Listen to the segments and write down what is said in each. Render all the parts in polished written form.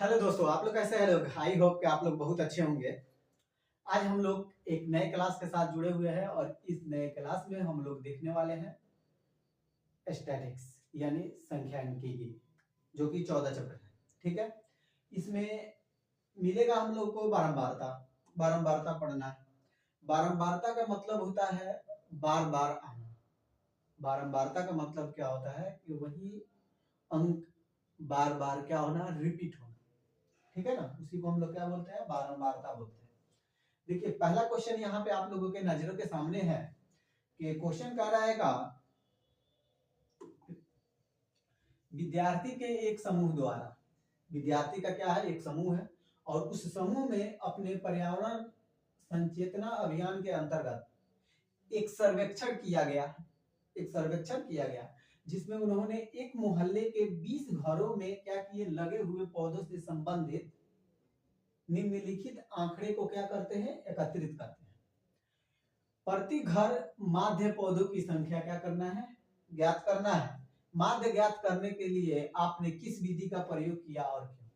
Hello दोस्तों, आप लोग कैसे हैं लोग। आई होप कि आप लोग बहुत अच्छे होंगे। आज हम लोग एक नए क्लास के साथ जुड़े हुए हैं और इस नए क्लास में हम लोग देखने वाले हैं स्टैटिक्स यानी सांख्यिकी, जो कि 14 चैप्टर है। ठीक है, इसमें मिलेगा हम लोग को बारंबारता। बारंबारता पढ़ना है। बारंबारता का मतलब होता है बार बार आना। बारंबारता का मतलब क्या होता है कि वही अंक बार बार क्या होना, रिपीट होना। ठीक है ना, उसी को हम लोग क्या बोलते हैं, बारंबारता बोलते हैं। देखिए, पहला क्वेश्चन यहाँ पे आप लोगों के नजरों के सामने है कि क्वेश्चन कह रहा है विद्यार्थी के एक समूह द्वारा। विद्यार्थी का क्या है, एक समूह है और उस समूह में अपने पर्यावरण संचेतना अभियान के अंतर्गत एक सर्वेक्षण किया गया। एक सर्वेक्षण किया गया जिसमें उन्होंने एक मोहल्ले के 20 घरों में क्या किए, लगे हुए पौधों से संबंधित निम्नलिखित आंकड़े को क्या करते हैं, एकत्रित करते हैं। प्रति घर माध्य पौधों की संख्या क्या करना है, ज्ञात करना है। माध्य ज्ञात करने के लिए आपने किस विधि का प्रयोग किया और क्यों।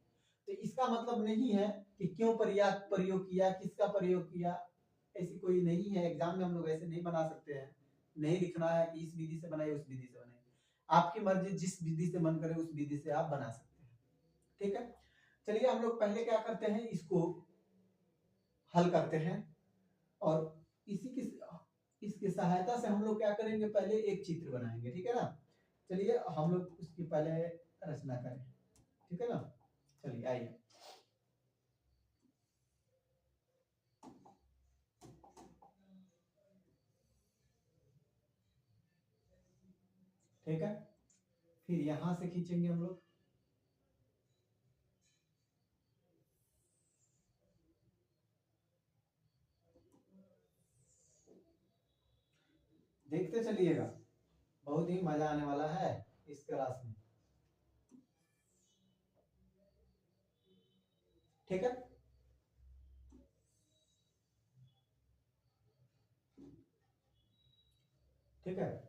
तो इसका मतलब नहीं है कि क्यों प्रयोग किया, किसका प्रयोग किया, ऐसी कोई नहीं है। एग्जाम में हम लोग ऐसे नहीं बना सकते हैं। नहीं लिखना है कि इस विधि से बनाए, उस विधि से बनाए। आपकी मर्जी, जिस विधि से मन करे उस विधि से आप बना सकते हैं। ठीक है, चलिए हम लोग पहले क्या करते हैं, इसको हल करते हैं और इसी की इसकी सहायता से हम लोग क्या करेंगे, पहले एक चित्र बनाएंगे। ठीक है ना, चलिए हम लोग उसकी पहले रचना करें। ठीक है ना, चलिए आइए। ठीक है, फिर यहां से खींचेंगे हम लोग। देखते चलिएगा, बहुत ही मजा आने वाला है इस क्लास में। ठीक है, ठीक है,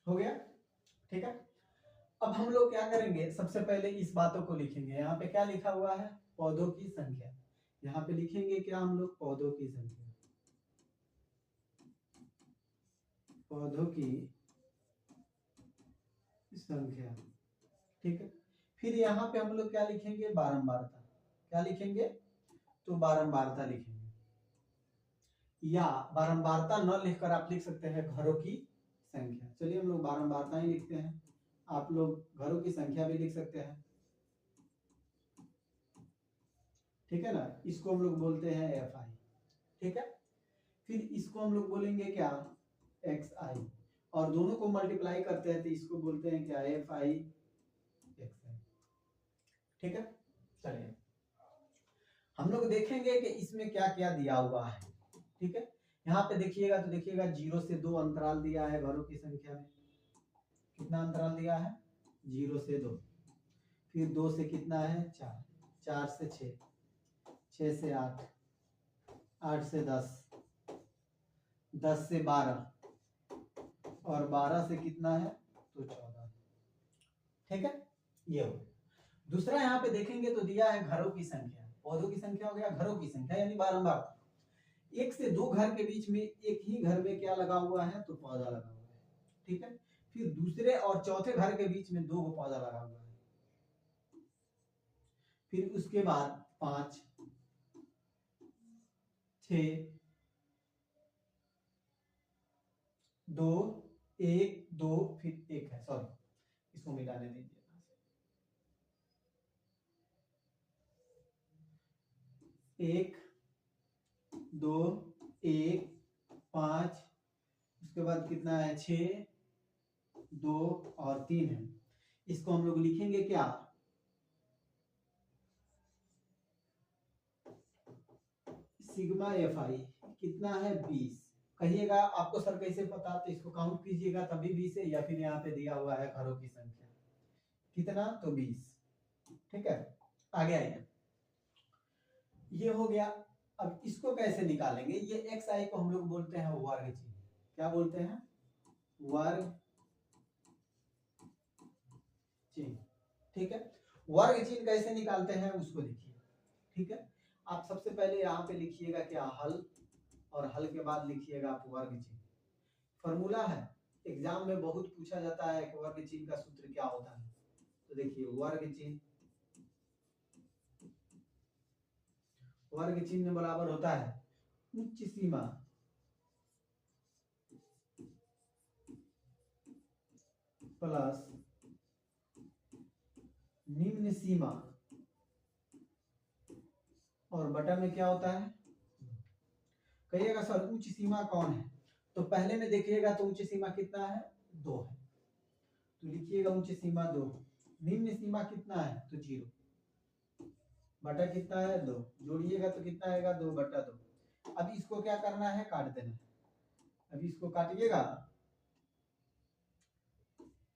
हो गया। ठीक है, अब हम लोग क्या करेंगे, सबसे पहले इस बातों को लिखेंगे। यहाँ पे क्या लिखा हुआ है, पौधों की संख्या। यहाँ पे लिखेंगे क्या हम लोग, पौधों की संख्या। पौधों की संख्या। ठीक है, फिर यहाँ पे हम लोग क्या लिखेंगे, बारंबारता। क्या लिखेंगे, तो बारंबारता लिखेंगे। या बारंबारता न लिखकर आप लिख सकते हैं घरों की संख्या। चलिए हम लोग बारंबारता ही लिखते हैं, आप लोग घरों की संख्या भी लिख सकते हैं। ठीक है ना, इसको हम लोग बोलते हैं एफ आई। ठीक है, फिर इसको हम लोग बोलेंगे क्या, एक्स आई। और दोनों को मल्टीप्लाई करते हैं तो इसको बोलते हैं क्या, एफ आई एक्स आई। ठीक है, चलिए हम लोग देखेंगे कि इसमें क्या क्या दिया हुआ है। ठीक है, यहाँ पे देखिएगा तो देखिएगा 0 से 2 अंतराल दिया है घरों की संख्या में। कितना अंतराल दिया है, 0 से 2। फिर 2 से कितना है, 4। 4 से 6, 6 से 8, 8 से 10, 10 से 12 और 12 से कितना है, तो 14। ठीक है, ये हो गया। दूसरा यहाँ पे देखेंगे तो दिया है घरों की संख्या। पौधों की संख्या हो गया, घरों की संख्या यानी बारंबार। 1 से 2 घर के बीच में एक ही घर में क्या लगा हुआ है, तो पौधा लगा हुआ है। ठीक है, फिर दूसरे और चौथे घर के बीच में 2 पौधा लगा हुआ है। फिर उसके बाद 5, 6, 2, 1, 2, फिर 1 है, सॉरी इसको मिटाने दीजिए। 1, 2, 1, 5, उसके बाद कितना है, 6, 2 और 3 है। इसको हम लोग लिखेंगे क्या, सिग्मा एफ आई कितना है 20। कहिएगा आपको सर कैसे पता, तो इसको काउंट कीजिएगा तभी 20 है, या फिर यहाँ पे दिया हुआ है घरों की संख्या कितना, तो 20। ठीक है, आगे आइए, ये हो गया। अब इसको कैसे निकालेंगे, ये एक्स आई को हम लोग बोलते हैं वर्ग चिन्ह। क्या बोलते हैं, वर्ग चिन्ह। ठीक है, वर्ग चिन्ह कैसे निकालते हैं उसको देखिए। ठीक है, आप सबसे पहले यहाँ पे लिखिएगा क्या, हल, और हल के बाद लिखिएगा आप वर्ग चिन्ह। फॉर्मूला है, एग्जाम में बहुत पूछा जाता है कि वर्ग चिन्ह का सूत्र क्या होता है। तो देखिए वर्ग चिन्ह, वर्ग चिन्ह बराबर होता है उच्च सीमा प्लस निम्न सीमा, और बटा में क्या होता है। कहिएगा सर उच्च सीमा कौन है, तो पहले में देखिएगा तो उच्च सीमा कितना है, 2 है, तो लिखिएगा उच्च सीमा 2। निम्न सीमा कितना है, तो 0, बटा कितना है 2, जोड़िएगा तो कितना आएगा 2 बटा 2। अब इसको क्या करना है, काट देना है। अब इसको काटिएगा,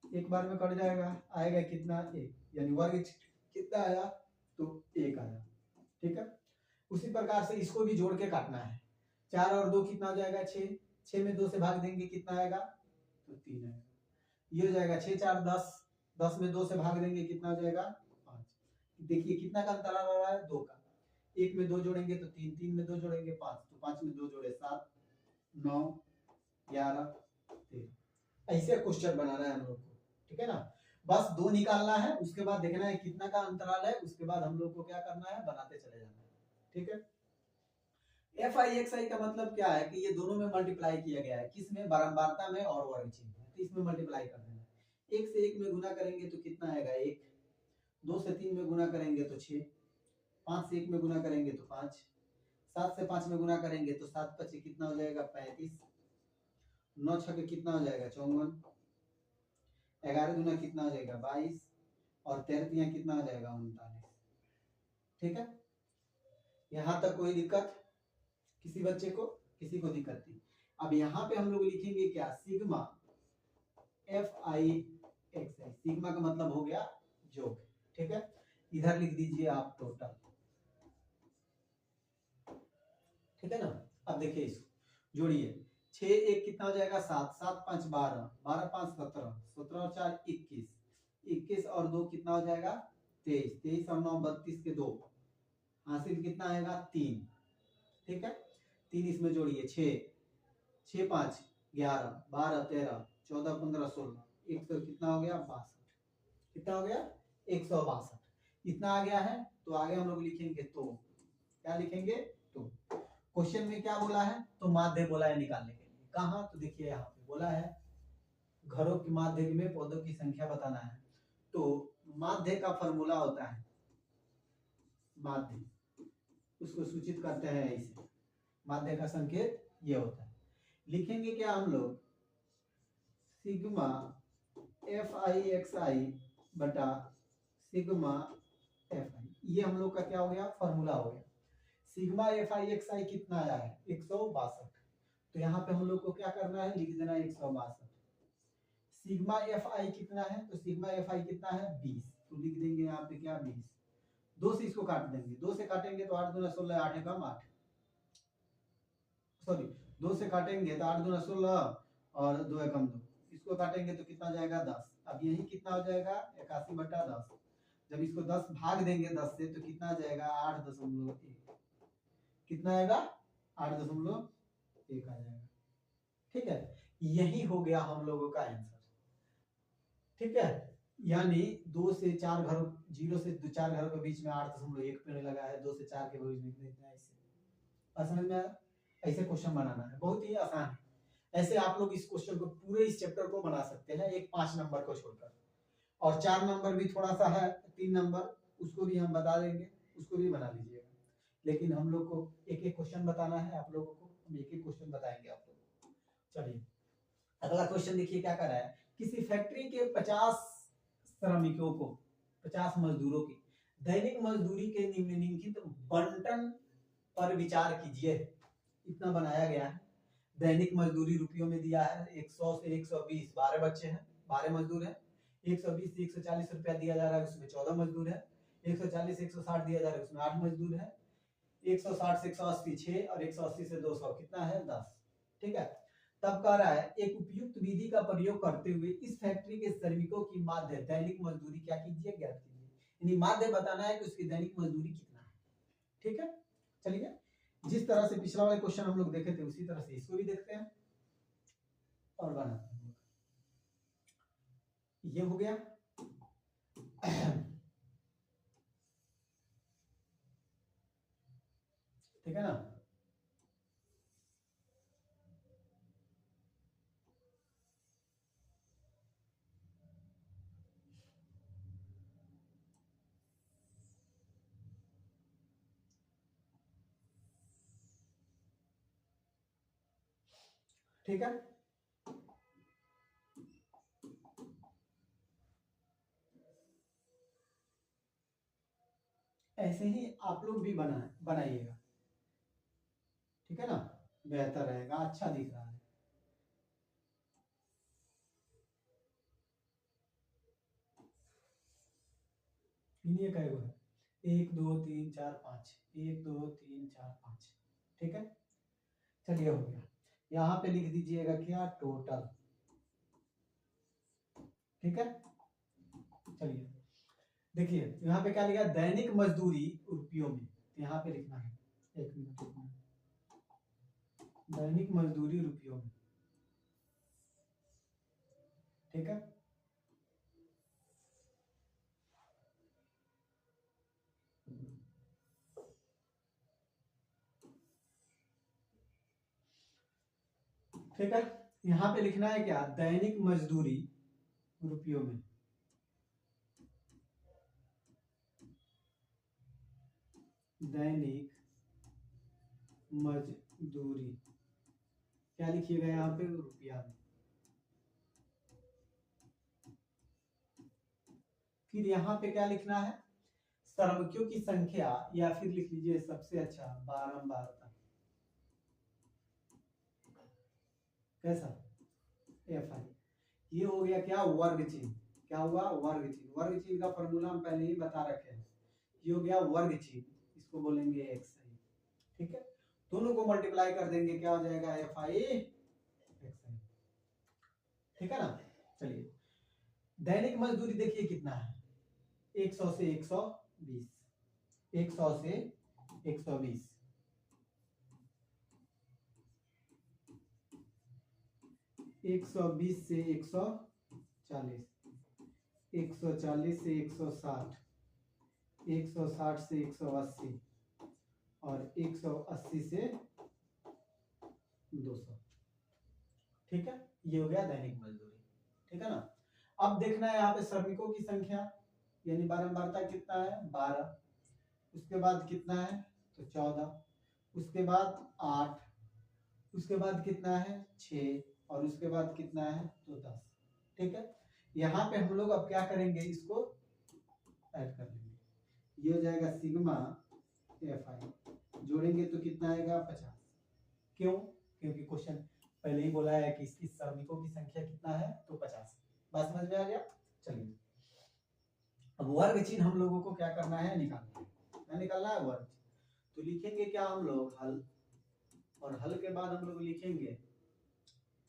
एक बार में कट जाएगा, आएगा कितना 1, यानी वर्ग कितना आया, तो 1 आया। ठीक है, उसी प्रकार से इसको भी जोड़ के काटना है। 4 और 2 कितना हो जाएगा 6, 6 में 2 से भाग देंगे कितना आएगा, तो 3 आएगा। ये हो जाएगा 6 4 10, 10 में 2 से भाग देंगे कितना हो जाएगा 5। देखिए कितना का अंतराल आ रहा है, 2 का। 1 में 2 जोड़ेंगे तो 3, 3 में 2 जोड़ेंगे 5, तो 5 में 2 जोड़े 7, 9 11 13। ऐसे क्वेश्चन बनाना है हम लोग को। ठीक है ना, बस 2 निकालना है, उसके बाद देखना है कितना का अंतराल है, उसके बाद हम लोग को क्या करना है, बनाते चले जाना है। ठीक है, एफ आई एक्स आई का मतलब क्या है कि ये दोनों में मल्टीप्लाई किया गया है, किसमें, बारंबारता में और वर्ग चिन्ह में, तो इसमें मल्टीप्लाई कर देना है। 1 से 1 में गुना करेंगे तो कितना आएगा 1, 2 से 3 में गुना करेंगे तो 6, 5 से 1 में गुना करेंगे तो 5, 7 से 5 में गुना करेंगे तो 7 5 कितना हो जाएगा 35, 9 6 कितना हो जाएगा 54, 11 दूना कितना हो जाएगा 22, और 13 कितना हो जाएगा 39। ठीक है, यहाँ तक कोई दिक्कत किसी बच्चे को, किसी को दिक्कत नहीं। अब यहाँ पे हम लोग लिखेंगे क्या, sigma F I X I. Sigma का मतलब हो गया योग। ठीक है, इधर लिख दीजिए आप टोटल। ठीक है ना, अब देखिए इसको जोड़िए, 6 1 कितना हो जाएगा 7, 7 5 12, 12 5 17, 17 और 4 21, 21 और 2 कितना हो जाएगा 23, 23 और 9 32 के 2, हासिल कितना आएगा 3। ठीक है, 3 इसमें जोड़िए 6 6 5 11 12 13 14 15 16, 100 कितना हो गया 62। कितना हो गया 162, इतना आ गया है। तो आगे हम लोग लिखेंगे, तो क्या लिखेंगे, तो क्वेश्चन में क्या बोला है, तो माध्य बोला है निकालने के लिए। कहाँ, तो देखिए यहाँ पे बोला है घरों की माध्य में पौधों की संख्या बताना है। तो माध्य का फॉर्मूला होता है, माध्य उसको सूचित करते हैं ऐसे, माध्य का संकेत ये होता है। लिखेंगे क्या हम लोग, sigma F I X I बटा सिग्मा एफ आई, ये हम लोग का क्या हो गया, फॉर्मूला हो गया। Sigma F I X I कितना आया है 162, तो यहाँ पे हम लोग को क्या करना है, लिख देना 162। सिग्मा एफ आई कितना है, तो सिग्मा एफ आई कितना है 20, तो लिख देंगे यहाँ पे क्या 20। 2 से इसको काट देंगे, 2 से काटेंगे तो 8 दूना 16, 8 एकम 8, सॉरी 2 से काटेंगे तो 8 दूना 16 और 2 एकम 2, इसको काटेंगे तो कितना जाएगा 10। अब यही कितना हो जाएगा 81 बटा 10। जब इसको 10 भाग देंगे 10 से तो कितना आ जाएगा 8.1, कितना आएगा 8.1 आ जाएगा। ठीक है, यही हो गया हम लोगों का आंसर। ठीक है, यानी 2 से 4 घर, 0 से 4 घरों के बीच में 8.1 पेड़ लगा है, 2 से 4 के बीच में इतना, ऐसे समझ में आया? ऐसे क्वेश्चन बनाना है, बहुत ही आसान है। ऐसे आप लोग इस क्वेश्चन को, पूरे इस चैप्टर को बना सकते हैं, एक 5 नंबर को छोड़कर, और 4 नंबर भी थोड़ा सा है, 3 नंबर उसको भी हम बता देंगे, उसको भी बना लीजिएगा। लेकिन हम लोग को एक एक क्वेश्चन बताना है, आप लोगों को हम एक एक क्वेश्चन बताएंगे आप लोग को। चलिए अगला क्वेश्चन देखिए क्या कर रहा है, किसी फैक्ट्री के 50 श्रमिकों को, 50 मजदूरों की दैनिक मजदूरी के निम्नलिखित बंटन पर विचार कीजिए। इतना बनाया गया है। दैनिक मजदूरी रुपयों में दिया है 100 से 120, 12 बच्चे हैं, 12 मजदूर हैं। 120 से 140 रुपया दिया जा रहा है, उसमें 14 मजदूर है। 140 से 160 दिया जा रहा है, उसमें 8 मजदूर है। 160 से 180 6 और 180 से 200 कितना है 10। ठीक है। तब कह रहा है एक उपयुक्त विधि का प्रयोग करते हुए इस फैक्ट्री के श्रमिकों की माध्य दैनिक मजदूरी क्या कीजिए, ज्ञात कीजिए। यानी माध्य बताना है कि उसकी दैनिक मजदूरी कितना है। ठीक है। चलिए, जिस तरह से पिछला वाले क्वेश्चन हम लोग देखे थे उसी तरह से इसको भी देखते हैं और बनाते हैं। ये हो गया। ठीक है ना। ठीक है। ऐसे ही आप लोग भी बनाइएगा। ठीक है ना, बेहतर रहेगा, अच्छा दिख रहा है। इन्हीं का है 1 2 3 4 5, 1 2 3 4 5। ठीक है। चलिए हो गया। यहाँ पे लिख दीजिएगा क्या, टोटल। ठीक है। चलिए देखिए यहाँ पे क्या लिखा, दैनिक मजदूरी रुपयों में। यहाँ पे लिखना है, एक मिनट, दैनिक मजदूरी रुपयों में। ठीक है। ठीक है। यहाँ पे लिखना है क्या, दैनिक मजदूरी रुपयों में। दैनिक मजदूरी क्या लिखिएगा यहाँ पे, रुपया में। फिर यहाँ पे क्या लिखना है, श्रमिकों की संख्या, या फिर लिख लीजिए सबसे अच्छा बारंबारता। कैसा, FI। ये हो गया क्या, वर्ग चिन्ह। क्या हुआ, वर्ग चिन्ह। वर्ग चिन्ह का फॉर्मूला हम पहले ही बता रखे हैं। ये हो गया वर्ग चिन्ह, इसको बोलेंगे XI। ठीक है। दोनों को मल्टीप्लाई कर देंगे, क्या हो जाएगा, FI XI। ठीक है ना। चलिए, दैनिक मजदूरी देखिए कितना है, 100 से 120, 100 से 120, 120 से 140, 140 से 160, 160 से 180 और 180 से 200। ठीक है। ये हो गया दैनिक मजदूरी। ठीक है ना। अब देखना है यहाँ पे श्रमिकों की संख्या, यानी बारंबारता कितना है, 12। उसके बाद कितना है, तो 14। उसके बाद 8। उसके बाद कितना है, 6। और उसके बाद कितना है, तो 10। ठीक है। यहाँ पे हम लोग अब क्या करेंगे, इसको ऐड कर लेंगे। ये हो जाएगा सिग्मा FI, जोड़ेंगे तो कितना आएगा, 50। क्यों, क्योंकि क्वेश्चन पहले ही बोला है कि इसकी श्रमिकों की संख्या कितना है, तो 50। बात समझ में आ गया। चलिए, अब वर्ग चिन्ह हम लोगों को क्या करना है, निकालना है। क्या निकालना है, वर्ग। तो लिखेंगे क्या हम लोग, हल। और हल के बाद हम लोग लिखेंगे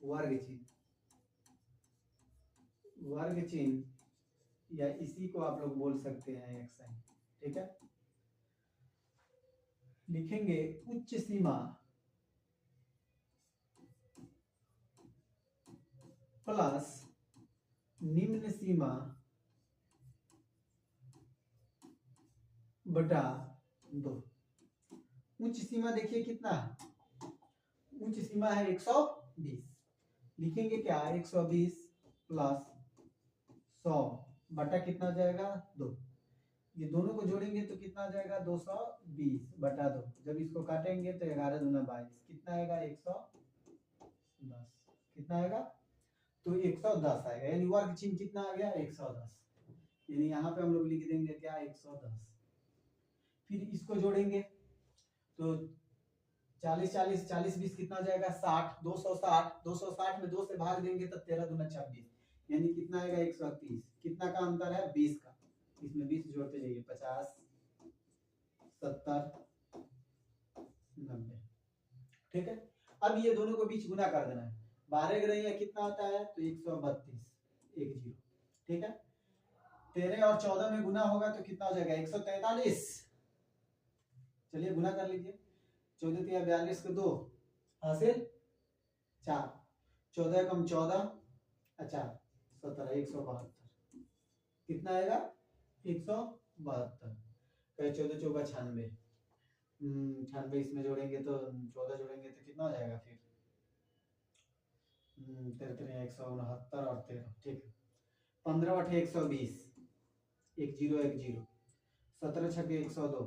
वर्ग चिन्ह। वर्ग चिन्ह, या इसी को आप लोग बोल सकते हैं XI। ठीक है। लिखेंगे उच्च सीमा प्लस निम्न सीमा बटा 2। उच्च सीमा देखिए कितना है, उच्च सीमा है 120। लिखेंगे क्या, 120 प्लस 100 बटा कितना जाएगा, 2। ये दोनों को जोड़ेंगे तो कितना जाएगा, 220 बटा 2। जब इसको काटेंगे तो 11 दूना 22, कितना आएगा, 110। कितना आएगा, तो 110 आएगा, यानी वर्ग चिन्ह कितना आ गया 110, यानी यहाँ पे हम लोग लिख देंगे क्या 110। फिर इसको जोड़ेंगे तो 40 40 40 20 कितना हो जाएगा 60, 260, 260 में 2 से भाग देंगे तो 13 दूना 26, यानी कितना आएगा 130। कितना का अंतर है 20 का, इसमें 20 जोड़ते जाइए 50 70 90। ठीक है, अब ये दोनों को बीच गुना कर देना है, 12 के रही कितना होता है तो 132 1 0। ठीक है, 13 और 14 में गुना होगा तो कितना हो जाएगा 143। चलिए गुना कर लीजिए, 14 तिया 42 के 2 हासिल 4, 14 कम 14 अच्छा 17 172, कितना आएगा 172। 14 चौका 96, 96 इसमें जोड़ेंगे तो 14 जोड़ेंगे तो कितना हो जाएगा फिर 13 169 और 13। ठीक है, 15 8 120 1 0 1 0, 17 6 102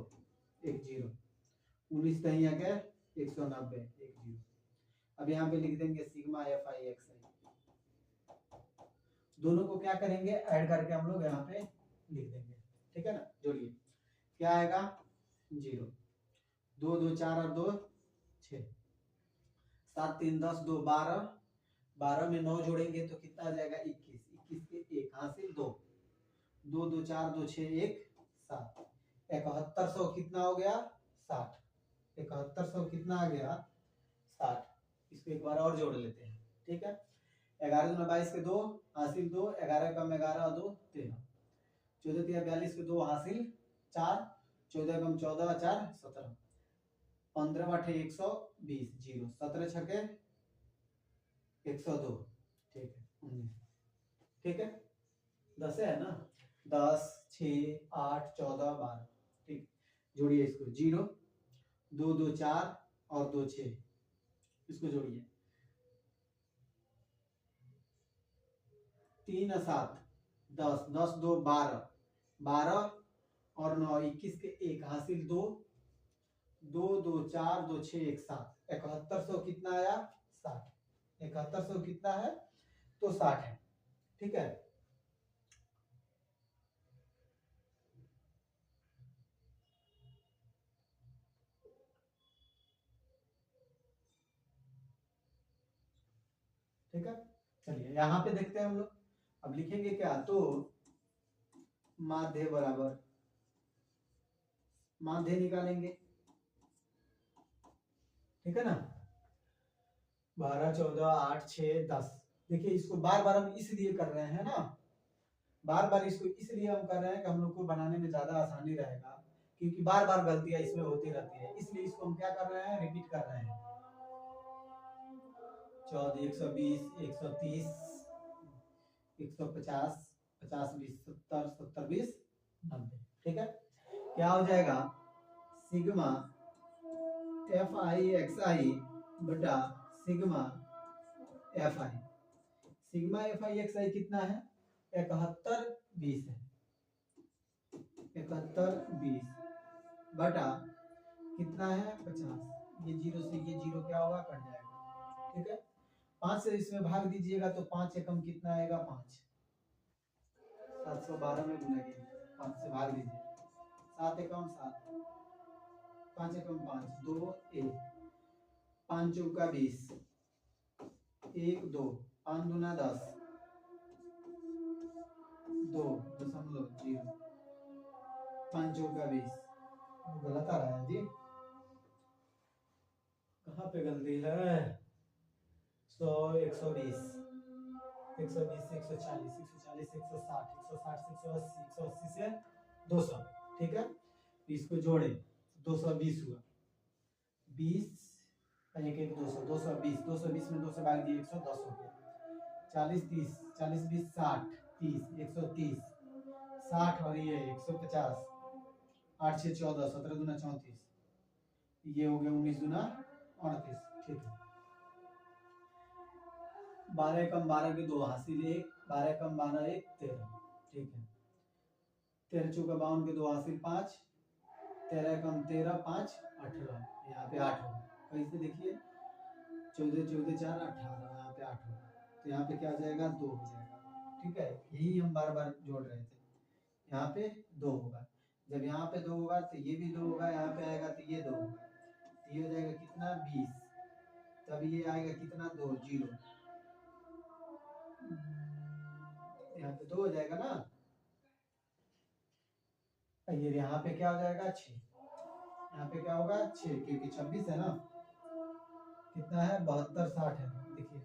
1 0, 19 दहिया के 190 1 0। अब यहाँ पे लिख देंगे सिग्मा एफ आई एक्स आई, दोनों को क्या करेंगे ऐड करके हम लोग यहाँ पे लिख देंगे। ठीक है ना, जोड़िए क्या आएगा 0 2 2 4 और 2 6, 7 3 10 2 12, 12 में 9 जोड़ेंगे तो कितना आ जाएगा 21, 21 के 1 हासिल 2, 2 2 4 2 6 1 7, 7100 कितना हो गया 60, 7100 कितना आ गया 60। इसको एक बार और जोड़ लेते हैं। ठीक है, 11 दूना 22 के 2 हासिल 2, 11 कम 11 और 2 13, 14 तिया 42 के 2 हासिल 4, 14 कम 14 4 17, 15 8 120 0, 17 छके 102। ठीक है 19। ठीक है, 10 है ना, 10 6 8 14 12। ठीक, जोड़िए इसको 0 2 2 4 और 2 6, इसको जोड़िए 3 7 10 10 2 12, 12 और 9 21 के 1 हासिल 2, 2 2 4 2 6 1 7, 7100 कितना आया 60, 7100 कितना है तो 60 है। ठीक है, ठीक है, चलिए यहाँ पे देखते हैं हम लोग, अब लिखेंगे क्या तो माध्य बराबर माध्य निकालेंगे। ठीक है ना, 12 14 8 6 10। देखिए इसको बार बार हम इसलिए कर रहे हैं ना, बार बार इसको इसलिए हम कर रहे हैं कि हम लोग को बनाने में ज्यादा आसानी रहेगा, क्योंकि बार बार गलतियां इसमें होती रहती है, इसलिए इसको हम क्या कर रहे हैं रिपीट कर रहे हैं। 14 120 130 150 50 20 70 70 20 90। ठीक है, क्या हो जाएगा sigma F I X I बटा sigma F I. Sigma F I X I कितना है 71 20 है, 71 20 बटा कितना है 50, ये 0 से ये 0 क्या होगा कट जाएगा। ठीक है, 5 से इसमें भाग दीजिएगा तो 5 से कम कितना आएगा 5, 712 में गुनेंगे 5 से भाग दीजिए, 7 एकम 7, 5 एकम 5 2 1, 5 चौका 20 1 2, 5 दूना 10 2.0, 5 चौका 20। गलत आ रहा है जी, कहाँ पे गलती है 100 120 120 140 140 160 160 180 180 से 200। ठीक है, इसको जोड़े 220 हुआ, 20 एक एक 200 220 220 में 2 से भाग दिए 110 हो गया, 40 30 40 20 60 30 130 60 और ये 150 8 6 14 17 दूना 34, ये हो गया 19 दूना 38। ठीक है, 12 कम 12 के 2 हासिल 1, 12 कम 12 1 13। ठीक है, 13 चौका 52 के 2 हासिल 5, 13 कम 13 5 18, यहाँ पे 8 होगा। कैसे देखिए 14 14 4 18, यहाँ पे 8 होगा, तो यहाँ पे क्या हो जाएगा, 2 हो जाएगा। ठीक है, यही हम बार बार जोड़ रहे थे। यहाँ पे 2 होगा, जब यहाँ पे 2 होगा तो ये भी 2 होगा, यहाँ पे आएगा तो ये 2 होगा, तो ये हो जाएगा कितना, 20। तब ये आएगा कितना, 2 0, यहाँ पे 2 हो जाएगा ना। ये यहाँ पे क्या हो जाएगा, 6। यहाँ पे क्या होगा, 6, क्योंकि 26 है ना। कितना है, 72 60 है। देखिए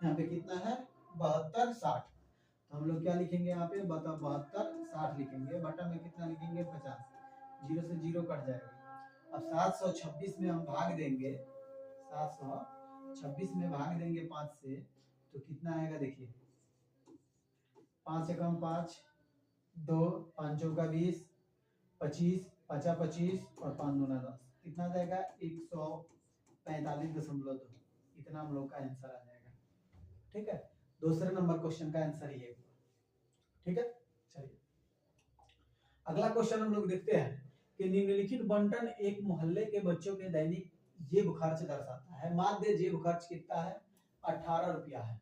यहाँ पे कितना है, 72 60। तो हम लोग क्या लिखेंगे यहाँ पे, बता 72 60 लिखेंगे, बटा में कितना लिखेंगे, 50। 0 से 0 कट जाएगा। अब 726 में हम भाग देंगे, 726 में भाग देंगे 5 से, तो कितना आएगा, देखिए 5 से कम 5, 2 5 चौका 20, 25 5 25 और 5 दूना 10, कितना जाएगा, 145.2। इतना हम लोग का आंसर आ जाएगा। ठीक है, दूसरे नंबर क्वेश्चन का आंसर ये हुआ। ठीक है, चलिए अगला क्वेश्चन हम लोग देखते हैं कि निम्नलिखित बंटन एक मोहल्ले के बच्चों के दैनिक जेब खर्च दर्शाता है। माध्य जेब खर्च कितना है, 18 रुपया है।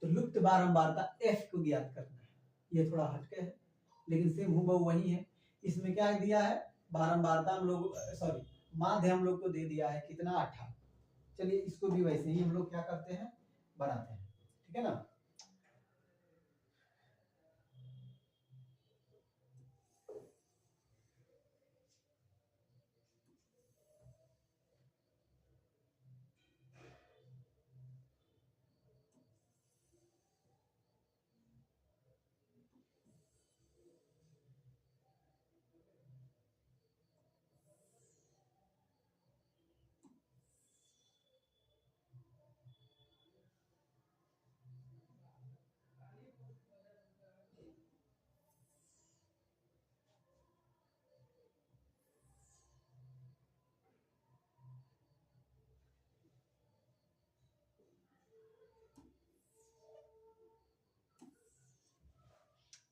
तो लुप्त बारंबारता एफ को ज्ञात करना है। ये थोड़ा हटके है लेकिन सेम हूबहू वही है। इसमें क्या दिया है, बारंबारता हम लोग माध्य हम लोग को दे दिया है कितना, 18। चलिए इसको भी वैसे ही हम लोग क्या करते हैं, बनाते हैं। ठीक है ना।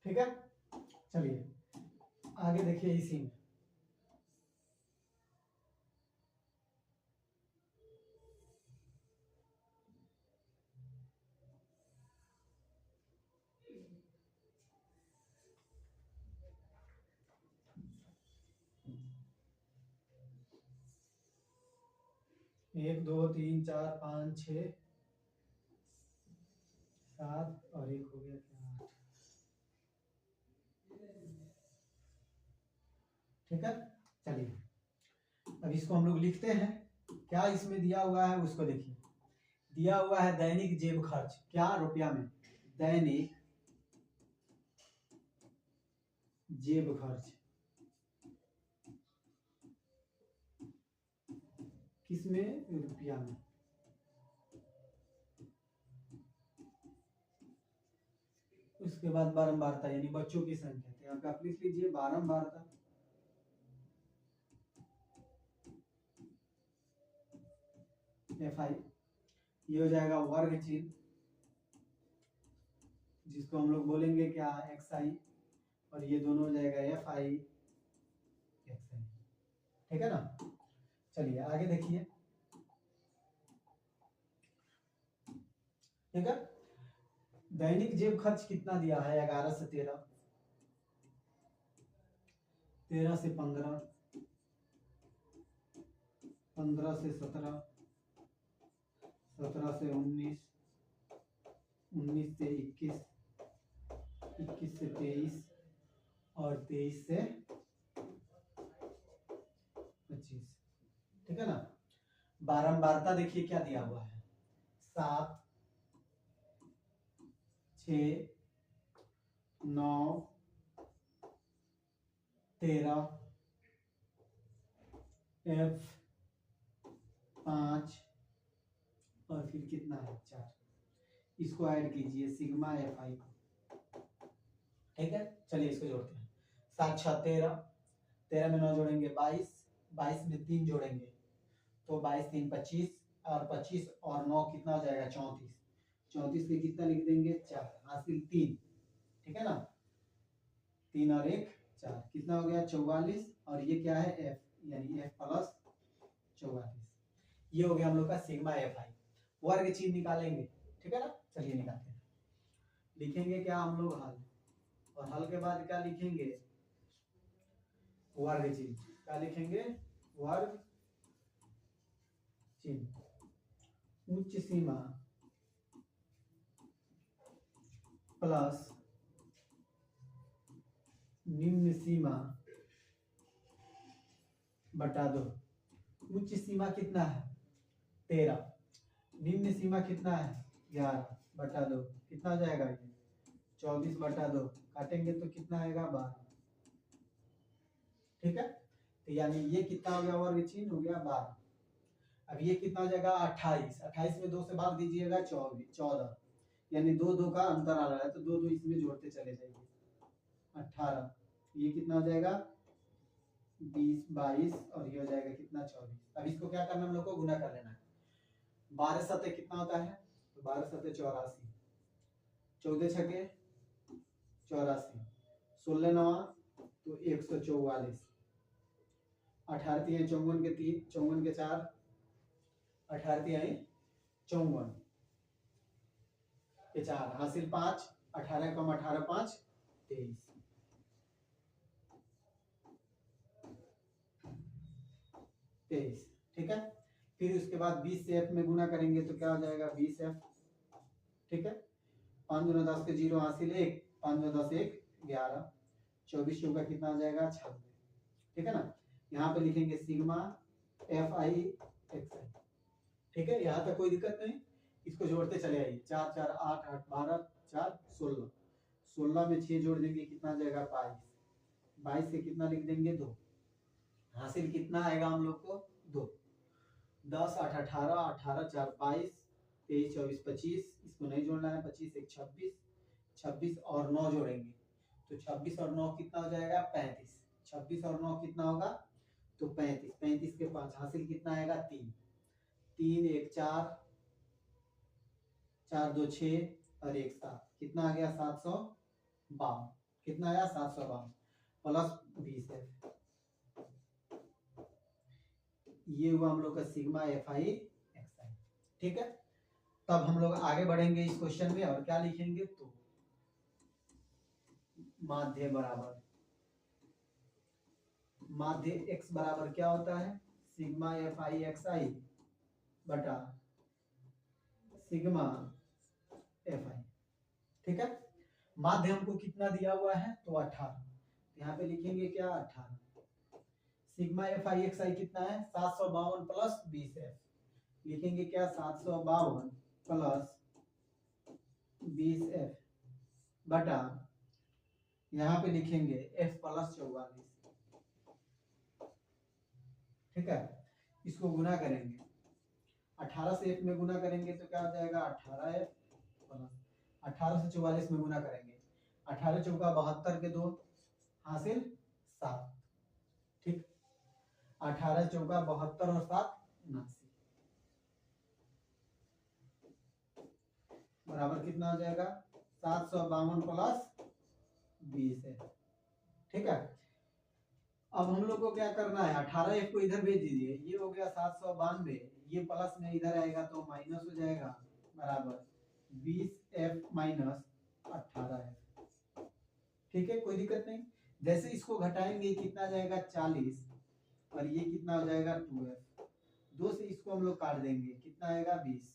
ठीक है, चलिए आगे देखिए इसी में। एक 2 3 4 5 6 7 और एक हो गया क्या, 8। ठीक है, चलिए अब इसको हम लोग लिखते हैं। क्या इसमें दिया हुआ है उसको देखिए। दिया हुआ है दैनिक जेब खर्च, क्या, रुपया में, दैनिक जेब खर्च किसमें, रुपया में। उसके बाद बारंबारता यानी बच्चों की संख्या, तो यहाँ पे आप लिख लीजिए बारंबारता। FI ये हो जाएगा वर्ग चिन्ह, जिसको हम लोग बोलेंगे क्या, XI, और ये दोनों हो जाएगा FI XI। ठीक है ना। चलिए आगे देखिए। ठीक है, दैनिक जेब खर्च कितना दिया है, 11 से 13, 13 से 15, 15 से 17, 17 से 19, 19 से 21, 21 से 23 और 23 से 25। ठीक है ना। बारंबारता देखिए क्या दिया हुआ है, 7 6 9 13 F 5 और फिर कितना है, 4। इसको ऐड कीजिए सिग्मा FI को। ठीक है, चलिए इसको जोड़ते हैं। 7 6 13, 13 में 9 जोड़ेंगे 22, 22 में 3 जोड़ेंगे तो 22 3 25, और 25 और 9 कितना हो जाएगा, 34। 34 में कितना लिख देंगे, 4, हासिल 3। ठीक है ना, 3 और 1 4, कितना हो गया, 44। और ये क्या है, F यानी F + 44। ये हो गया हम लोग का सिग्मा FI। वर्ग चिन्ह निकालेंगे। ठीक है ना। चलिए निकालते हैं। लिखेंगे क्या हम लोग हल, और हल के बाद क्या लिखेंगे, वर्ग चिन्ह। क्या लिखेंगे, वर्ग चिन्ह। उच्च सीमा प्लस निम्न सीमा बटा 2। उच्च सीमा कितना है 13, निम्न सीमा कितना है 11 बटा 2, कितना हो जाएगा ये 24 बटा 2, काटेंगे तो कितना आएगा 12। ठीक है, तो यानी ये कितना हो गया, वर्ग चिन्ह हो गया 12। अब ये कितना हो जाएगा 28, 28 में 2 से भाग दीजिएगा 14, यानी 2 2 का अंतर आ रहा है तो 2 2 इसमें जोड़ते चले जाइए, 18, ये कितना हो जाएगा 20 22 और ये हो जाएगा कितना 24। अब इसको क्या करना, हम लोग को गुना कर लेना है। 12 सते कितना होता है, तो 12 सते 84, 14 छके 84, 16 नवा तो 144, 18 तिहाई 54 के 3, 54 के 4, 18 तिहाई 54 के 4, हासिल 5, 18 कम 18 5 23, 23। ठीक है, फिर उसके बाद 20 से f में गुना करेंगे तो क्या हो जाएगा 20f। ठीक है, 5 दूना 10 के 0, हासिल 1, 5 दूना 10 1 11, 24 चौका कितना हो जाएगा 26। ठीक है ना, यहाँ पे लिखेंगे सिग्मा एफ आई एक्स आई। ठीक है, यहाँ तक कोई दिक्कत नहीं, इसको जोड़ते चले आइए, 4 4 8 8 12 4 16, 16 में 6 जोड़ देंगे कितना आ जाएगा 22, 22 से कितना लिख देंगे 2, हासिल कितना आएगा हम लोग को 2, 10 8 18 18 4 22 23 24 25, इसको नहीं जोड़ना है, 25 1 26, 26 और 9 जोड़ेंगे तो 26 और 9 कितना हो जाएगा 35, 26 और 9 कितना होगा तो 35, 35 के 5, हासिल कितना आएगा 3, 3 1 4 4 2 6 और 1 7, कितना आ गया 752, कितना आया 752 प्लस 20 है, ये हुआ हम लोग का सिग्मा एफ आई एक्स आई। ठीक है, तब हम लोग आगे बढ़ेंगे इस क्वेश्चन में और क्या लिखेंगे, तो माध्य बराबर, माध्य x बराबर क्या होता है sigma F I X I बटा सिग्मा एफ आई। ठीक है, माध्य हमको कितना दिया हुआ है तो 18, यहाँ पे लिखेंगे क्या 18, sigma F I X I कितना है 752 प्लस 20 है, लिखेंगे क्या 752 प्लस 20 एफ बटा, यहाँ पे लिखेंगे f प्लस 44। ठीक है, इसको गुना करेंगे, 18 से f में गुना करेंगे तो क्या हो जाएगा 18f प्लस 18 से 44 में गुना करेंगे, 18 चौका 72 के 2, हासिल 7। ठीक, 18 चौका 72 और 7 79, बराबर कितना हो जाएगा 752 प्लस 20 है। ठीक है, अब हम लोग को क्या करना है, 18f को इधर भेज दीजिए, ये हो गया 792, ये प्लस में इधर आएगा तो माइनस हो जाएगा, बराबर 20f माइनस 18f। ठीक है, कोई दिक्कत नहीं, जैसे इसको घटाएंगे कितना जाएगा 40 और ये कितना हो जाएगा 2f, 2 से इसको हम लोग काट देंगे कितना आएगा 20,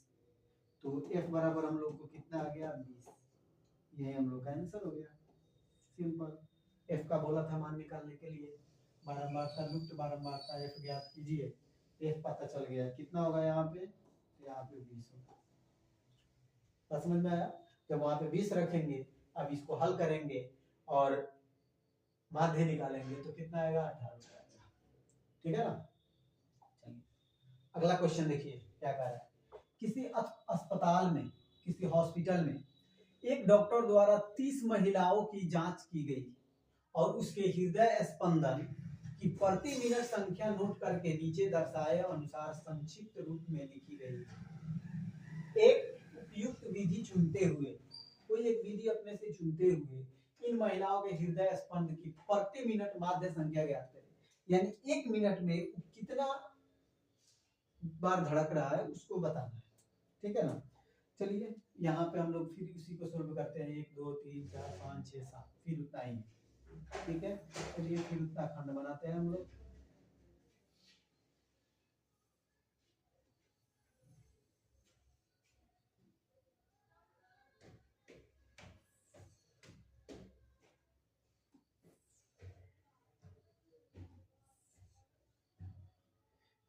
तो f बराबर हम लोग को कितना आ गया 20, यही हम लोग का आंसर हो गया। सिंपल, f का बोला था मान निकालने के लिए, बारंबारता लुप्त बारंबारता f ज्ञात कीजिए, f पता चल गया कितना होगा यहाँ पे 20 होगा। समझ में आया, जब वहां पे 20 रखेंगे, अब इसको हल करेंगे और माध्य निकालेंगे तो कितना आएगा 18 आएगा। ठीक है ना, चलिए अगला क्वेश्चन देखिए क्या कह रहा है, किसी अस्पताल में, किसी हॉस्पिटल में एक डॉक्टर द्वारा 30 महिलाओं की जांच की गई और उसके हृदय स्पंदन की प्रति मिनट संख्या नोट करके नीचे दर्शाए अनुसार संक्षिप्त रूप में लिखी गई। एक उपयुक्त विधि चुनते हुए, कोई एक विधि अपने से चुनते हुए इन महिलाओं के हृदय स्पंद की प्रति मिनट माध्य संख्या ज्ञात करें, यानी 1 मिनट में कितना बार धड़क रहा है उसको बताना है। ठीक है ना, चलिए यहाँ पे हम लोग फिर उसी को सोल्व करते हैं, 1 2 3 4 5 6 7, फिर उतना ही। ठीक है, चलिए फिर उतना खंड बनाते हैं हम लोग।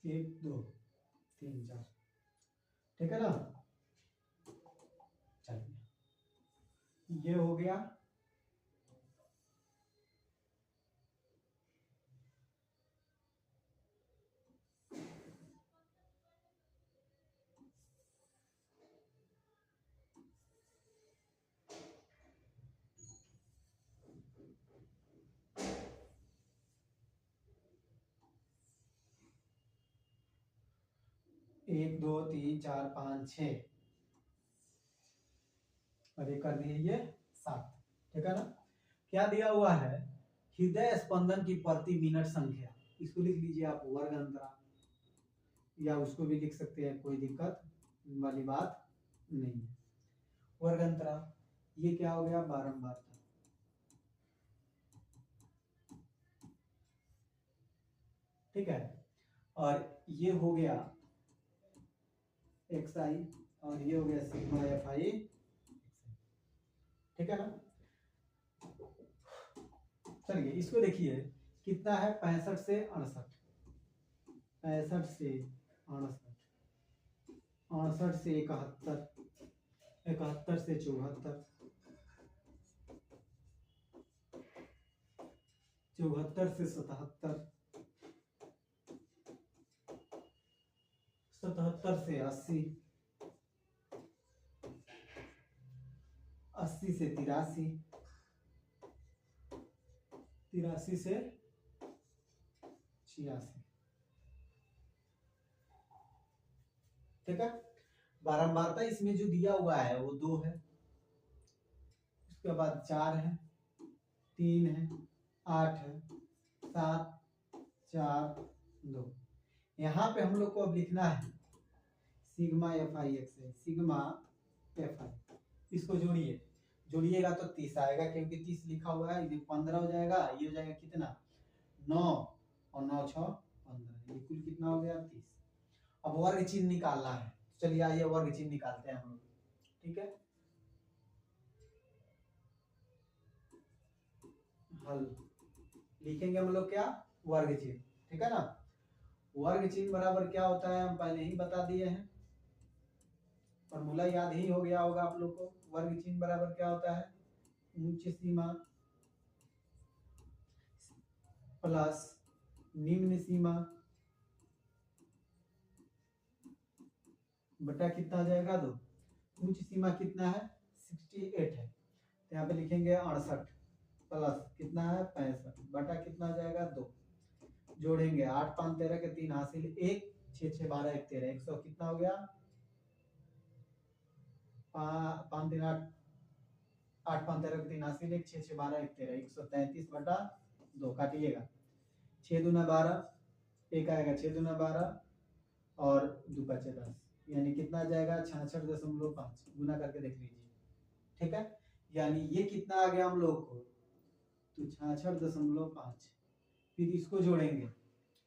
एक दो तीन चार, ठीक है ना। चलिए ये हो गया। एक दो तीन चार पाँच छः, और ये कर दिए ये 7, ठीक है ना। क्या दिया हुआ है, हृदय स्पंदन की प्रति मिनट संख्या, इसको लिख लीजिए आप वर्ग अंतराल, या उसको भी लिख सकते हैं, कोई दिक्कत वाली बात नहीं है। वर्ग अंतराल ये क्या हो गया, बारंबारता। ठीक है, और ये हो गया xi, और ये हो गया सिग्मा fi, ठीक है ना। चलिए इसको देखिए, कितना है, 65 से 68, 65 से 68, 68 से 71, 71 से 74, 74 से 77, 77 से 80, 80 से 83, 83 से 86, ठीक है। बारंबारता इसमें जो दिया हुआ है वो 2 है, उसके बाद 4 है, 3 है, 8 है, 7 4 2। यहाँ पे हम लोग को अब लिखना है सिग्मा fi x है, सिग्मा fi, इसको जोड़िए, जोड़िएगा तो 30 आएगा, क्योंकि 30 लिखा हुआ है, ये 15 हो जाएगा, ये हो जाएगा कितना 9, और 9 6 15, ये कुल कितना हो गया 30। अब वर्ग चिन्ह निकालना है, चलिए आइए वर्ग चिन्ह निकालते हैं हम लोग, ठीक है। हल लिखेंगे हम लोग क्या, वर्ग चिन्ह, ठीक है ना। वर्ग चिन्ह बराबर क्या होता है, हम पहले ही बता दिए हैं, फॉर्मूला याद ही हो गया होगा आप लोग को। वर्ग चिन्ह बराबर क्या होता है, उच्च सीमा प्लस निम्न सीमा बटा कितना आ जाएगा 2। उच्च सीमा कितना है 68 है, तो यहाँ पे लिखेंगे 68 प्लस कितना है 65 बटा कितना आ जाएगा 2, जोड़ेंगे 8 5 13 के 3 हासिल 1, 6 6 12 1 13, 100 कितना हो गया 5 3 8, 8 5 13 के 3 हासिल 1, 6 6 12 1 13, 133 बटा 2, काटिएगा 6 दूना 12, एक आएगा 6 दूना 12, और 2 5 10, यानी कितना आ जाएगा 66.5, गुना करके देख लीजिए, ठीक है। यानी ये कितना आ गया हम लोग को, तो 66.5, फिर इसको जोड़ेंगे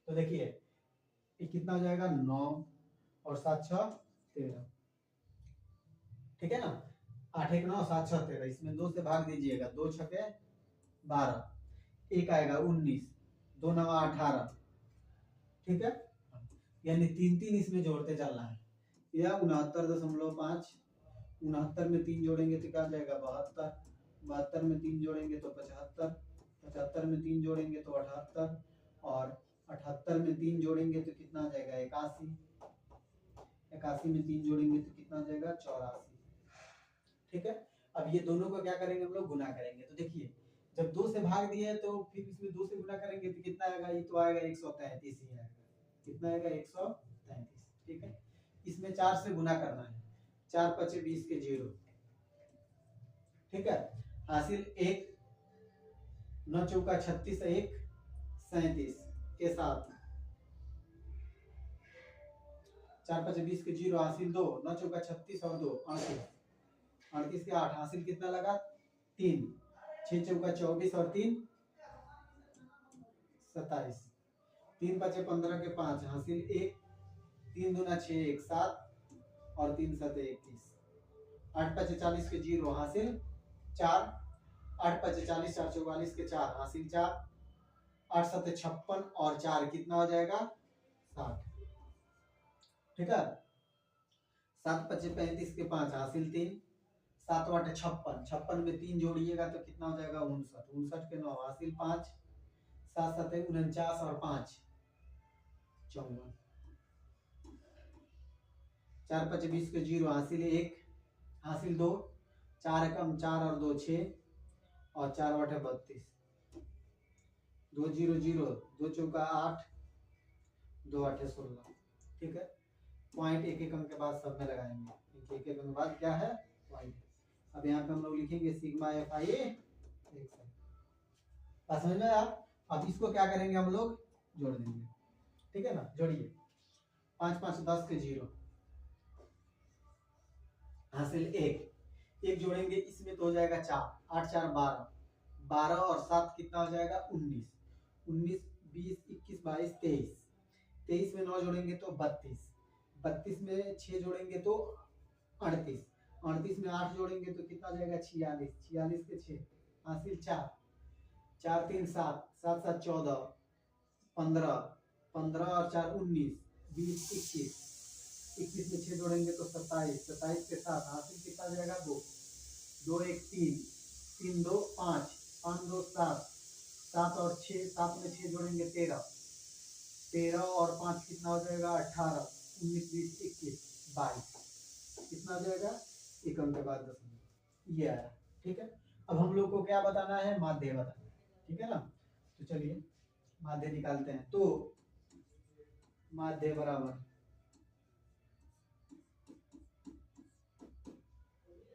तो देखिए ये कितना हो जाएगा 9, और 7 6 13, ठीक है ना। 8 1 9 7 6 13, इसमें 2 से भाग दीजिएगा, 2 छके 12, एक आएगा 19, 2 9 18, ठीक है। यानी 3 3 इसमें जोड़ते चलना है, या 69.5, 69 में 3 जोड़ेंगे तो क्या जाएगा 72, 72 में 3 जोड़ेंगे तो 75, 75 में 3 जोड़ेंगे तो 78, और 78 में 3 जोड़ेंगे तो कितना आ जाएगा 81, 81 में 3 जोड़ेंगे तो कितना आ जाएगा 84, ठीक है। अब ये दोनों को क्या करेंगे हम लोग, गुना करेंगे, तो देखिए जब 2 से भाग दिए तो फिर इसमें 2 से गुना करेंगे तो कितना आएगा, ये तो आएगा 133 ही आएगा, कितना आएगा 133, ठीक है। इसमें 4 से गुना करना है, 4 5 20 के 0, ठीक है। हासिल 1, 9 चौका 36, 1 37 के साथ 4 5 20 के 0, हासिल 2, 9 चौका 36 और 2 38, 38 के 8 हासिल कितना लगा 3, 6 चौका 24 और 3 27, 3 बचे 15 के 5 हासिल 1, 3 दूना 6 1 7 और 3 7 21, 8 बचे 40 के 0 हासिल 4, 8 बचे 40 4 44 के 4 हासिल 4, 8 7 56 और 4 कितना हो जाएगा 60। ठीक है, 7 बचे 35 के 5 हासिल 3, 7 8 56, 56 में 3 जोड़िएगा तो कितना हो जाएगा 59, 59 के 9 हासिल 5, 7 7 49 और 5 54, 4 5 20 के 0 हासिल 1 हासिल 2, 4 कम 4 और 2 6 और 4 8 32, 2 0 0 2 चौका 8 2 8 16। ठीक है, पॉइंट एक एक अंक के बाद सब में लगाएंगे, एक एक अंक के बाद क्या है पॉइंट। अब यहाँ पे हम लोग लिखेंगे सिग्मा एफ आई ए, समझ में आया। अब इसको क्या करेंगे हम लोग जोड़ देंगे, ठीक है ना, जोड़िए 5 5 10 के 0 हासिल 1 1 जोड़ेंगे इसमें तो हो जाएगा 4, 8 4 12, 12 और 7 कितना हो जाएगा 19, 19 20 21 22 23, 23 में 9 जोड़ेंगे तो 32, 32 में 6 जोड़ेंगे तो 38, 38 में 8 जोड़ेंगे तो कितना हो जाएगा 46, 46 के 6 हासिल 4, 4 3 7 7 7 14 15, 15 और 4 19 20 21, 21 में 6 जोड़ेंगे तो 27, 27 के 7 हासिल कितना हो जाएगा 2, 2 1 3, 3 2 5, 5 2 7, 7 और 6 7 में 6 जोड़ेंगे 13, 13 और 5 कितना हो जाएगा 18, 19 20 21 22, कितना हो जाएगा एक अंक के बाद 10, ये आया। ठीक है, अब हम लोग को क्या बताना है माध्य बताना है, ठीक है ना। तो चलिए माध्य निकालते हैं। तो माध्य बराबर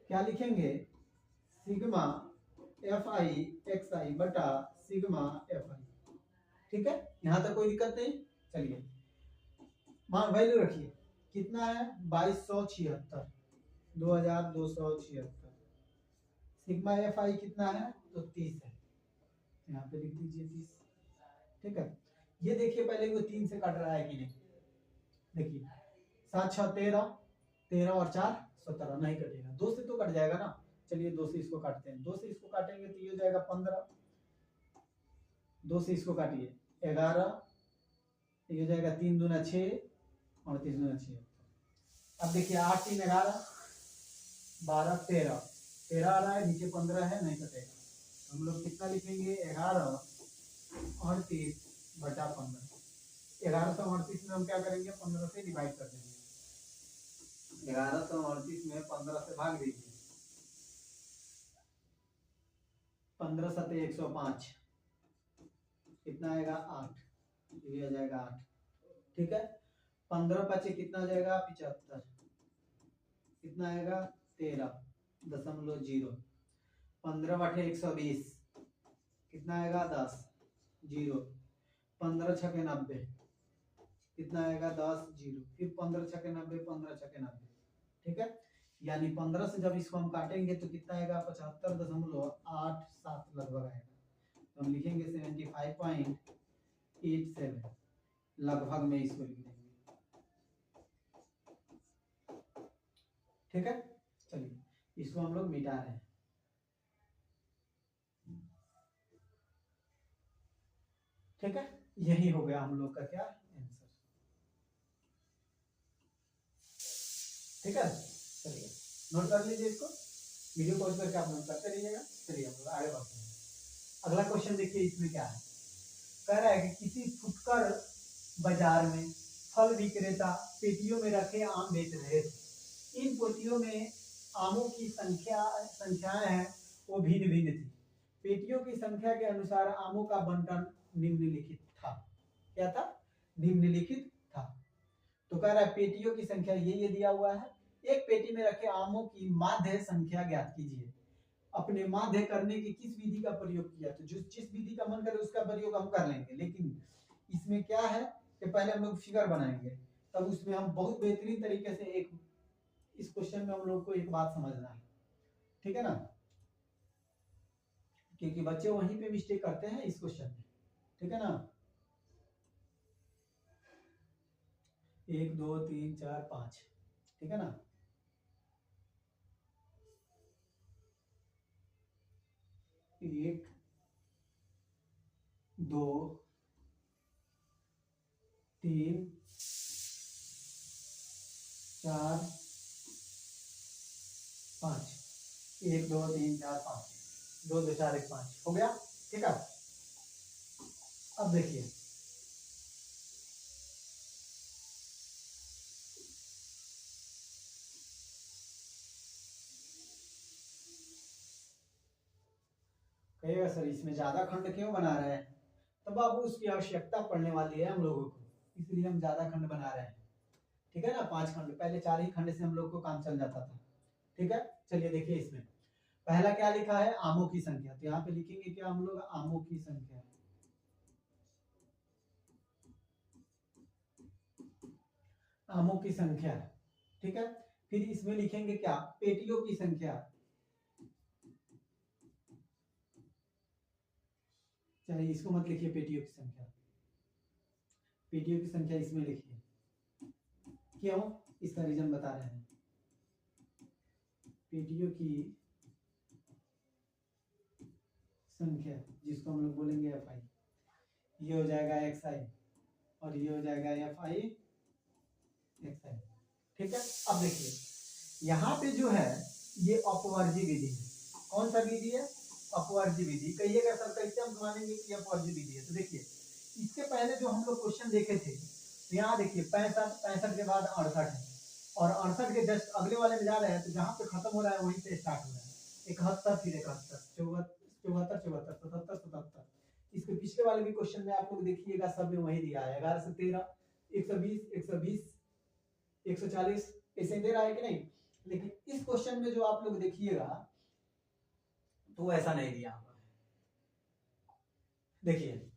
क्या लिखेंगे sigma F I X I बटा सिग्मा एफ आई। ठीक है, यहां तक कोई दिक्कत नहीं। चलिए मान वैल्यू रखिए, कितना है 2276, 2276, सिग्मा एफ आई कितना है तो 30 है, यहाँ पे लिख दीजिए 30। ठीक है, ये देखिए पहले वो 3 से कट रहा है कि नहीं, देखिए 7 6 13, 13 और 4 17, नहीं कटेगा, 2 से तो कट जाएगा ना। चलिए 2 से इसको काटते हैं, 2 से इसको काटेंगे तो ये हो जाएगा 15, 2 से इसको काटिए 11, ये हो जाएगा 3 दूना 6 और 3 दूना 6। अब देखिए 8 3 11 12 13, 13 आ रहा है, नीचे 15 है, नहीं कटेगा। हम लोग कितना लिखेंगे 11 38 बटा 15। 1138 में हम क्या करेंगे 15 से डिवाइड कर देंगे, 1138 में 15 से भाग दीजिए, 15 7 105, कितना आएगा 8, ये आ जाएगा 8। ठीक है, 15 बचे कितना आ जाएगा 75, कितना आएगा 13.0, 15 बटे 120 कितना आएगा 10 0, 15 छके 90 कितना आएगा 10 0, फिर 15 छके 90, 15 छके 90। ठीक है, यानी 15 से जब इसको हम काटेंगे तो कितना आएगा 75.87 लगभग आएगा, तो हम लिखेंगे 75.87 लगभग में इसको लिख देंगे। ठीक है, चलिए इसको हम लोग मिटा रहे हैं। ठीक है, यही हो गया हम लोग का क्या आंसर। ठीक है, चलिए नोट कर लीजिए इसको, वीडियो पॉज करके आप नोट करते रहिएगा। चलिए हम लोग आगे बढ़ते हैं। अगला क्वेश्चन देखिए, इसमें क्या है, कह रहा है कि किसी फुटकर बाजार में फल विक्रेता पेटियों में रखे आम बेच रहे थे। इन पेटियों में आमों की संख्याएं हैं वो भिन्न भिन्न थी। पेटियों की संख्या के अनुसार आमों का बंटन निम्नलिखित था। क्या था? निम्नलिखित था। तो कह रहा है पेटियों की संख्या ये दिया हुआ है। एक पेटी में रखे आमों की माध्य संख्या ज्ञात कीजिए। अपने माध्य करने की किस विधि का प्रयोग किया, तो जिस विधि का मन करे उसका प्रयोग हम कर लेंगे, लेकिन इसमें क्या है कि पहले हम लोग फिगर बनाएंगे, तब उसमें हम बहुत बेहतरीन तरीके से इस क्वेश्चन में हम लोग को एक बात समझना है। ठीक है ना, क्योंकि बच्चे वहीं पे मिस्टेक करते हैं इस क्वेश्चन में, ठीक है ना। 1 2 3 4 5, ठीक है ना। एक, दो, तीन, चार, पाँच। 1 2 3 4 5, 2 2 4 1 5 हो गया, ठीक है। अब देखिए कहिएगा सर इसमें ज्यादा खंड क्यों बना रहे हैं, तो बाबू उसकी आवश्यकता पड़ने वाली है हम लोगों को, इसलिए हम ज्यादा खंड बना रहे हैं, ठीक है ना। 5 खंड, पहले 4 ही खंड से हम लोग को काम चल जाता था, ठीक है। चलिए देखिए इसमें पहला क्या लिखा है, आमों की संख्या, तो यहाँ पे लिखेंगे क्या हम लोग, आमों की संख्या, आमों की संख्या, ठीक है। फिर इसमें लिखेंगे क्या, पेटियों की संख्या, चलिए इसको मत लिखिए पेटियों की संख्या, पेटियों की संख्या इसमें लिखिए, क्यों, इसका रीजन बता रहे हैं। पेटियों की संख्या जिसको हम लोग बोलेंगे एफ आई, ये हो जाएगा एक्स आई और ये हो जाएगा एफ आई एक्स आई, ठीक है। अब देखिए यहाँ पे जो है ये अपवर्जी विधि है, कौन सा विधि है, अपवर्जी विधि। कहिएगा सर कैसे हम मानेंगे कि अपवर्जी विधि है, तो देखिए इसके पहले जो हम लोग क्वेश्चन देखे थे, तो यहाँ देखिए 65 65 के बाद 68 है और 68 के जस्ट अगले वाले में जा रहे हैं, तो जहाँ पे खत्म हो रहा है वहीं पे स्टार्ट हो रहा है, 71 फिर 71 74 74 77 77। इसके पिछले वाले भी क्वेश्चन में आप लोग देखिएगा सब में वही दिया है, 11 से 13 120 120 140 ऐसे दे रहा है कि नहीं। लेकिन इस क्वेश्चन में जो आप लोग देखिएगा तो ऐसा नहीं दिया हुआ है, देखिए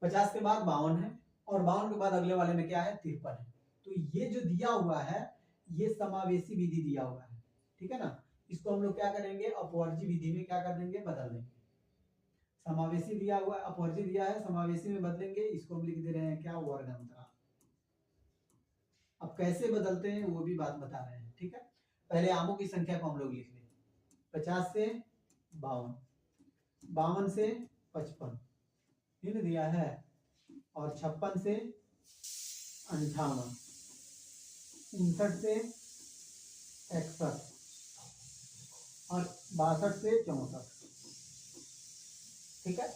50 के बाद 52 है और 52 के बाद अगले वाले में क्या है 53 है, तो ये जो दिया हुआ है ये समावेशी विधि दिया हुआ है, ठीक है ना। इसको हम लोग क्या करेंगे, अपवर्जी विधि में क्या कर देंगे, बदल देंगे। समावेशी दिया हुआ है, अपवर्जी दिया है, समावेशी में बदलेंगे, इसको हम लिख दे रहे हैं क्या, वर्ग अंतराल। अब कैसे बदलते हैं वो भी बात बता रहे हैं, ठीक है। पहले आमों की संख्या को हम लोग लिख लें, 50 से 52, 52 से 55 इन दिया है और 56 से 58, 59 से 61 और 62 से 64, ठीक है।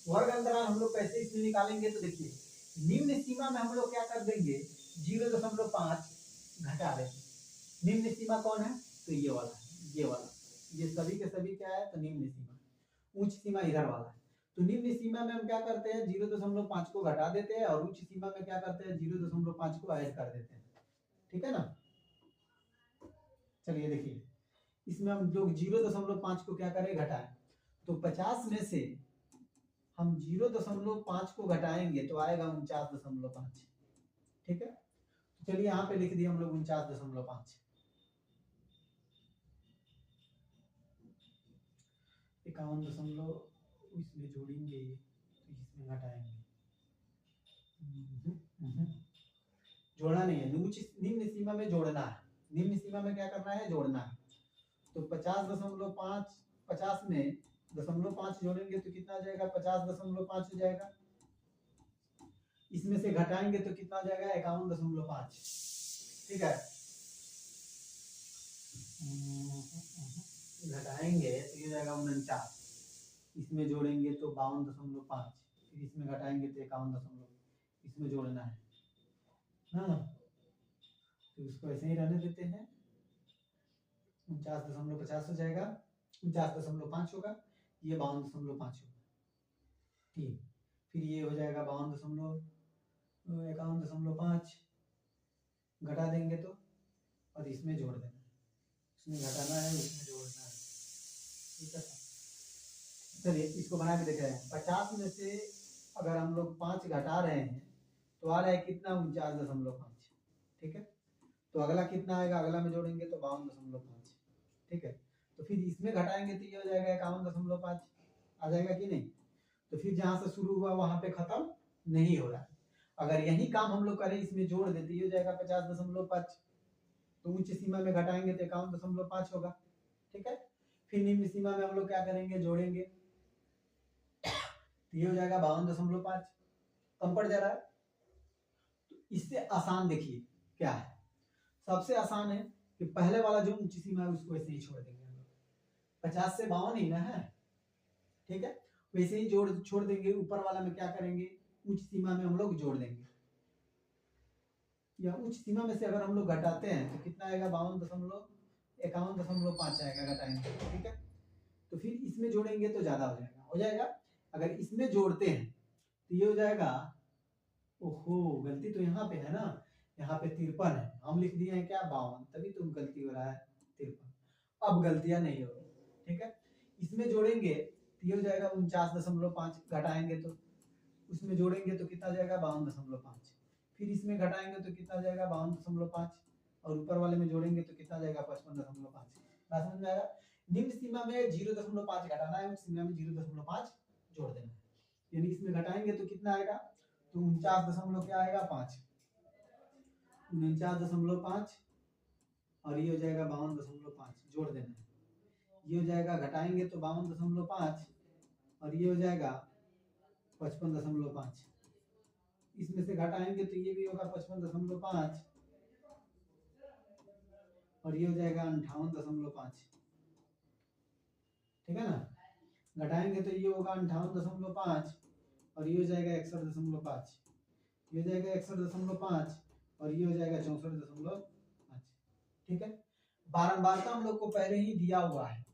वर्ग अंतराल हम लोग कैसे इसमें निकालेंगे, तो देखिए निम्न सीमा में हम लोग क्या कर देंगे, 0.5 घटा देंगे। निम्न सीमा कौन है, तो ये वाला है, ये वाला, ये सभी के सभी क्या है, तो निम्न सीमा, उच्च सीमा इधर वाला है। तो निम्न सीमा में हम क्या करते हैं, 0.5 को घटा देते हैं और उच्च सीमा में क्या करते हैं, 0.5 को ऐड कर देते हैं, ठीक है ना। चलिए देखिए इसमें हम लोग 0.5 को क्या करें, घटाएं, तो 50 में से हम 0.5 को घटाएंगे तो आएगा 49.5, ठीक है। तो चलिए यहाँ पे लिख दिए हम लोग 49.5, 51 इसमें जोड़ेंगे तो इसमें घटाएंगे, जोड़ना नहीं है, निम्न सीमा में जोड़ना है, निम्न सीमा में क्या करना है, जोड़ना है। तो 50.5, 50 में 0.5 जोड़ेंगे तो कितना जाएगा, 50.5 हो जाएगा, इसमें से घटाएंगे तो कितना जाएगा, 51.5, ठीक है। घटाएंगे तो ये जाएगा 49, इसमें जोड़ेंगे तो 52.5, फिर इसमें घटाएंगे तो 51, इसमें जोड़ना है, हाँ। तो इसको ऐसे ही रहने देते हैं, 49.50 हो जाएगा, 49.5 होगा, ये 52.5 होगा, ठीक। फिर ये हो जाएगा 51.5 घटा देंगे तो, और इसमें जोड़ देना, इसमें घटाना है उसमें जोड़ना है, ठीक है। चलिए इसको बना के देख रहे हैं, 50 में से अगर हम लोग 5 घटा रहे हैं तो आ रहा है कितना, 49.5, ठीक है। तो अगला कितना आएगा, अगला में जोड़ेंगे तो 52.5, ठीक है। तो फिर इसमें घटाएंगे तो ये हो जाएगा 51.5 आ जाएगा कि नहीं। तो फिर जहां से शुरू हुआ वहां पे खत्म नहीं हो रहा है। अगर यही काम हम लोग करें, इसमें जोड़ देते, ये हो जाएगा 50.5। तो उच्च सीमा में घटाएंगे तो 51.5 होगा। ठीक है, फिर निम्न सीमा में हम लोग क्या करेंगे, जोड़ेंगे, तो ये हो जाएगा 52.5। कम पड़ जा रहा है। तो इससे आसान देखिए क्या है, सबसे आसान है कि पहले वाला जो उच्च सीमा है उसको ऐसे ही छोड़ देंगे हम लोग, 50 से 52 ही ना है। ठीक है, वैसे ही छोड़ देंगे। ऊपर वाला में क्या करेंगे, उच्च सीमा में हम लोग जोड़ देंगे। या उच्च सीमा में से अगर हम लोग घटाते हैं तो कितना आएगा, 51.5 आएगा घटाएंगे। ठीक है, तो फिर इसमें जोड़ेंगे तो ज्यादा हो जाएगा। अगर इसमें जोड़ते हैं तो ये हो जाएगा, ओहो गलती तो यहाँ पे है ना, यहाँ पे 53 है, हम लिख दिए हैं क्या 52, तभी तो गलती हो रहा है 53। अब गलतियां नहीं हो रही। ठीक है, इसमें जोड़ेंगे तो ये हो जाएगा 49.5, घटाएंगे तो उसमें जोड़ेंगे तो कितना जाएगा 52.5, फिर इसमें घटाएंगे तो कितना जाएगा 52.5, और ऊपर वाले में जोड़ेंगे तो कितना जाएगा 55.5। बात समझ में आएगा। निम्न सीमा में 0.5 घटाना है, उच्च सीमा में 0.5 जोड़ देना है। यानी इसमें घटाएंगे तो कितना आएगा, तो 49 क्या आएगा 5, 49.5, और ये हो जाएगा 52.5, जोड़ देना है। ये हो जाएगा, घटाएंगे तो 52.5, और ये हो जाएगा 55.5। इसमें से घटाएंगे तो ये भी होगा 55.5, और ये हो जाएगा 58.5। ठीक है ना, घटाएंगे तो ये होगा 58.5, और ये हो जाएगा 61.5, ये हो जाएगा 61.5, और ये हो जाएगा 64.5। ठीक है, बारंबारता हम लोग को पहले ही दिया हुआ है।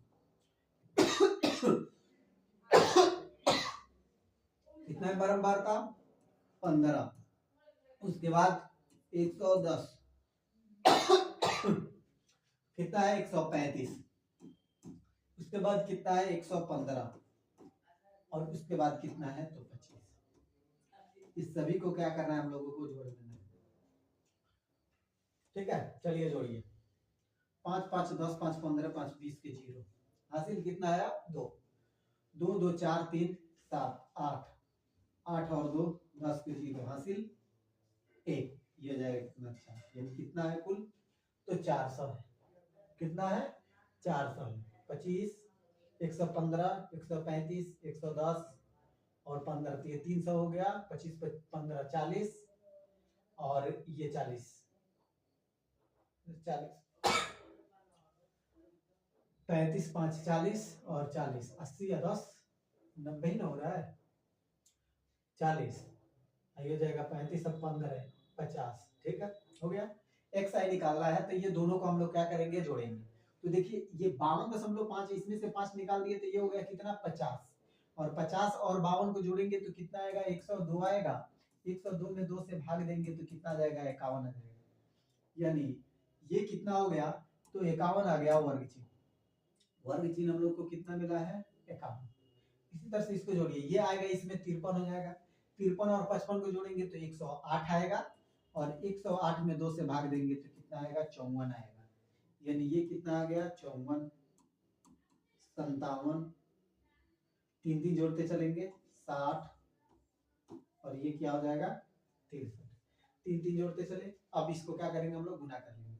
कितना है बारंबारता, 15। उसके बाद 110, कितना है 135, उसके बाद कितना है 115, और उसके बाद कितना है तो 25। इस सभी को क्या करना है, हम लोगों को जोड़ देना है। ठीक है, चलिए जोड़िए, 5 5 10 5 15 5 20 के 0, हासिल कितना आया 2, 2 2 4 3 7 8, 8 और 2 10 के 0, हासिल 1। ये जाएगा कितना, अच्छा, यानी कितना है कुल, तो 400 है। कितना है 400 है। 25 115 135 110 और 15, तो ये 300 हो गया। 25 15 40, और ये 40 35 5 40 और 40 80 या 10 90 ही ना हो रहा है, 40, ये जाएगा 35 अब 15 50। ठीक है, हो गया। एक्स आई निकालना है, तो ये दोनों को हम लोग क्या करेंगे, जोड़ेंगे। तो देखिए ये 52.5, इसमें से 5 निकाल दिए तो ये हो गया कितना 50, और 50 और 52 को जोड़ेंगे तो कितना आएगा 102 आएगा। 102 में 2 से भाग देंगे तो कितना जाएगा 51 आ जाएगा। यानी ये कितना हो गया, तो 51 आ गया वर्ग चिन्ह। वर्ग चिन्ह हम लोग को कितना मिला है 51। इसी तरह से इसको जोड़िए, ये आएगा इसमें 53 हो जाएगा। 53 और 55 को जोड़ेंगे तो 108 आएगा, और 108 में 2 से भाग देंगे तो कितना आएगा 54 आएगा। यानी ये कितना आ गया 54, 57, 3 3 जोड़ते चलेंगे 60, और ये क्या हो जाएगा 63, 3 3 जोड़ते चले। अब इसको क्या करेंगे हम लोग, गुना कर लेंगे।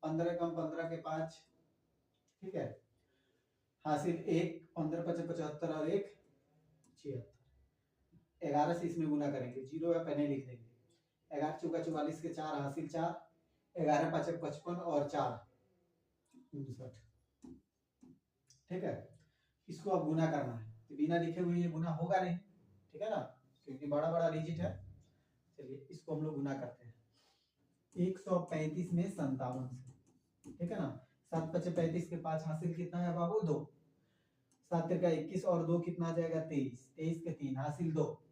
15 कम 15 के 5, ठीक है, हासिल 1, 15 5 75 और 1 76। 11 से इसमें गुना करेंगे, 0 या पहले लिख देंगे। 11 चौका 44 के 4, हासिल 4, 11 5 55 और 4 59। ठीक है, इसको अब गुना करना है, तो बिना लिखे हुए ये गुना होगा नहीं। ठीक है ना, क्योंकि बड़ा बड़ा डिजिट है। चलिए इसको हम लोग गुना करते हैं 135 में 57 से। ठीक है ना, 7 5 35 के 5, हासिल कितना है बाबू 2, 7 3 21 और 2 कितना आ जाएगा 23, 23 के 3, हासिल 2।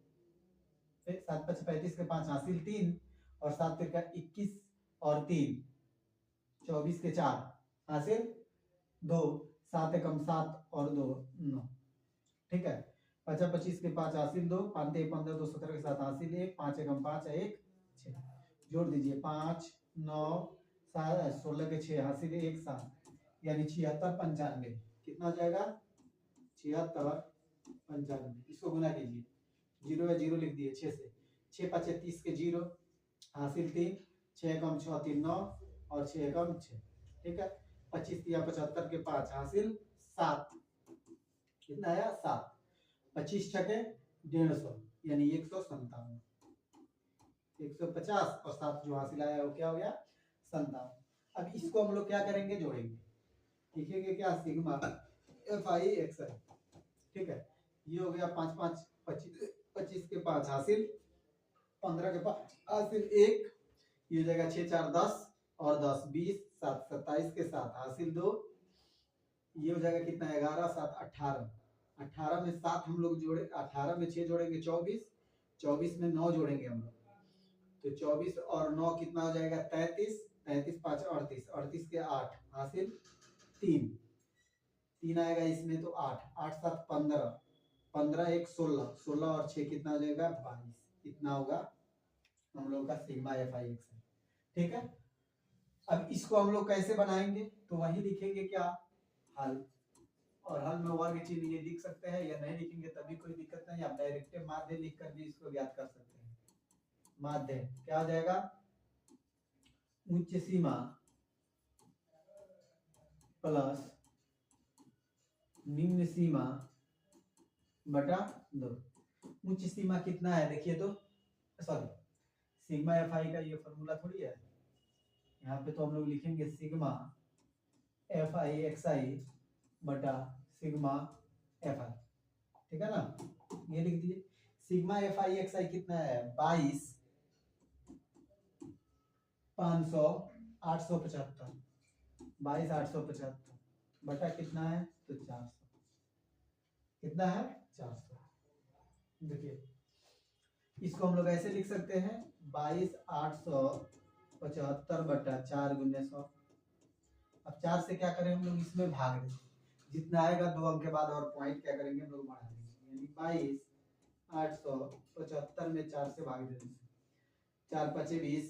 7 5 35 के 5, हासिल 3, और 7 3 21 और 3 24 के 4, हासिल 2, 7 एकम 7 और 2 9। ठीक है, 5 25 के 5, हासिल 2, 5 15 2 17 के 7, हासिल 1, 5 एकम 5 1 6। जोड़ दीजिए 5 9 7 16 के 6, हासिल 1 7, यानी 76 95। कितना हो जाएगा 76 95, इसको गुना कीजिए, 0 है 0 लिख दिए 6 से, 6 5 30 के 0 हासिल 3, 6 कम 6 3 9 और 6 कम 6, ठीक है। 25 3 75 के 5 हासिल 7, कितना आया 7, 25 छके 150 यानी 157, 150 और 7 जो हासिल आया वो क्या हो गया 57। अब इसको हम लोग क्या करेंगे जोड़ेंगे, लिखेंगे क्या सिग्मा एफ आई एक्स आई, ठीक है। ये हो गया 5 5 25, 25 के 5 हासिल 15 के 5 हासिल 1, ये हो जाएगा 6 4 10 और 10 20 7 27 के 7 हासिल 2, ये हो जाएगा कितना 11 7 18, 18 में 7 हम लोग जोड़े, 18 में 6 जोड़ेंगे 24, 24 में 9 जोड़ेंगे हम लोग, तो 24 और 9 कितना हो जाएगा 33, 33 5 38, 38 के 8 हासिल 3, 3 आएगा इसमें तो 8, 8 7 15, 15 1 16, 16 और 6 कितना हो जाएगा 22, इतना होगा हम लोग का सिग्मा एफ आई एक्स है, ठीक है। अब इसको हम लोग कैसे बनाएंगे, तो वही लिखेंगे क्या हल, और हल में वर्ग चिन्ह ये लिख सकते हैं या नहीं लिखेंगे तभी कोई दिक्कत नहीं, आप डायरेक्ट माध्य लिख कर भी इसको ज्ञात कर सकते हैं। माध्य क्या हो जाएगा उच्च सीमा प्लस निम्न सीमा बटा 2, उच्च सीमा कितना है देखिए तो, सॉरी सिग्मा एफ आई का ये फॉर्मूला थोड़ी है, यहाँ पे तो हम लोग लिखेंगे sigma F I X I बटा सिग्मा एफ आई, ठीक है ना, ये लिख दीजिए। Sigma F I X I कितना है 22 500 875, 22 875 बटा कितना है तो 400, कितना है 400। देखिए इसको हम लोग ऐसे लिख सकते हैं 22 875 बटा 4 गुने 100, अब 4 से क्या करें हम लोग इसमें भाग दें, जितना आएगा 2 अंक के बाद और पॉइंट क्या करेंगे हम लोग बढ़ा देंगे, यानी 22 875 में 4 से भाग देंगे, 4 5 20,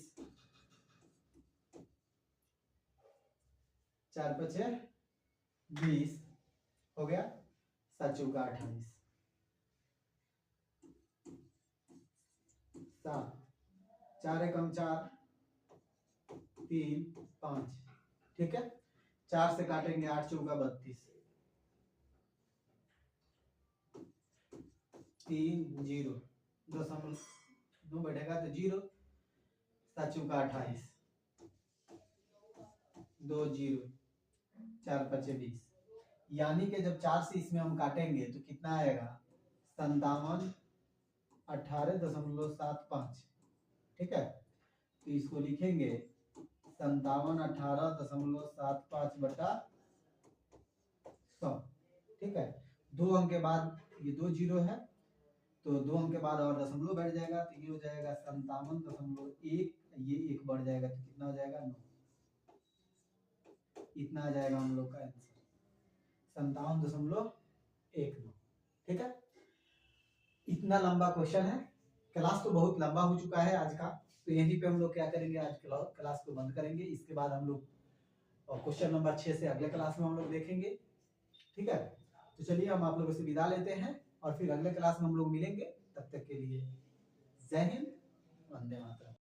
4 5 20 हो गया, 7 चौका 28, 7 4 एकम 4 3 5, ठीक है। 4 से काटेंगे 8 चौका 32, 3 0 2 बैठेगा तो 0, 7 चौका 28, 2 0, 4 5 20, यानी कि जब 4 से इसमें हम काटेंगे तो कितना आएगा 57 18.75, ठीक है। तो इसको लिखेंगे 57 18.75 बटा 100, ठीक है। 2 अंक के बाद ये 2 जीरो है तो 2 अंक के बाद और दशमलव बैठ जाएगा, तो ये हो जाएगा 57.1, ये 1 बढ़ जाएगा तो कितना हो जाएगा 9, इतना आ जाएगा हम लोग का आंसर 57.19, ठीक है। इतना लंबा क्वेश्चन है, क्लास तो बहुत लंबा हो चुका है आज का, तो यहीं पे हम लोग क्या करेंगे आज क्लास को बंद करेंगे, इसके बाद हम लोग क्वेश्चन नंबर 6 से अगले क्लास में हम लोग देखेंगे, ठीक है। तो चलिए हम आप लोगों से विदा लेते हैं और फिर अगले क्लास में हम लोग मिलेंगे, तब तक के लिए जय हिंद, वंदे मातरम।